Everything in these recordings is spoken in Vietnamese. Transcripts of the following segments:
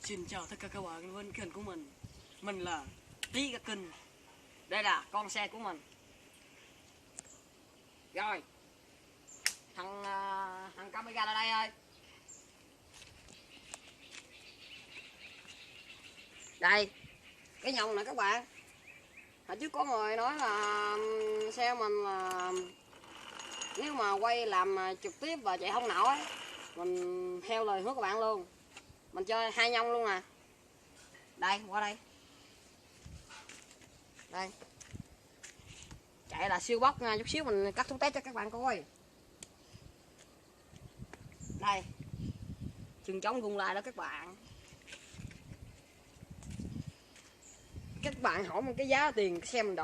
Xin chào tất cả các bạn với kênh của mình là Tí Cả Kinh. Đây là con xe của mình. Rồi thằng camera ra đây ơi. Đây cái nhông này các bạn. Hồi trước có người nói là xe mình là nếu mà quay làm trực tiếp và chạy không nổi, mình theo lời hứa các bạn luôn, mình chơi hai nhông luôn nè. Đây, qua đây. Đây. Chạy là siêu bốc nha, chút xíu mình cắt xuống test cho các bạn coi. Đây. Chừng trống gung lại đó các bạn. Các bạn hỏi mình cái giá tiền cái xe mình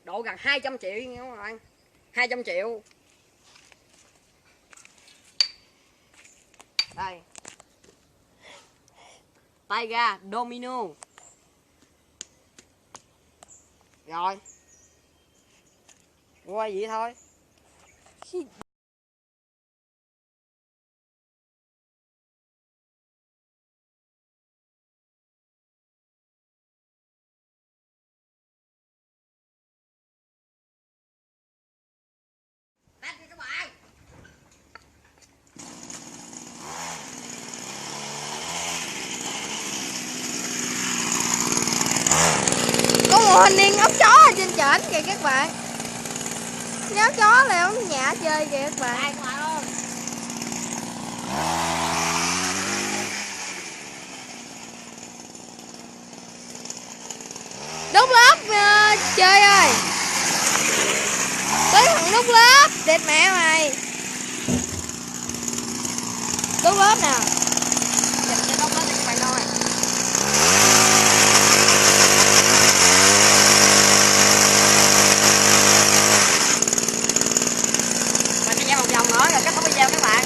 độ gần 200 triệu nha các bạn. 200 triệu. Đây. Tay ga Domino. Rồi. Quay vậy thôi. Test đi các bạn. Có một hình niên ốc chó ở trên trển kìa các bạn. Nhớ chó là ống nhả chơi kìa các bạn. Đây các bạn ơi. Đút lớp chơi ơi. Tới thằng đút lớp. Đẹp mẹ mày. Đút lớp nè. Dành cho đốc đó cho các bạn thôi. Mình sẽ ra một vòng nữa rồi kết thúc video các bạn.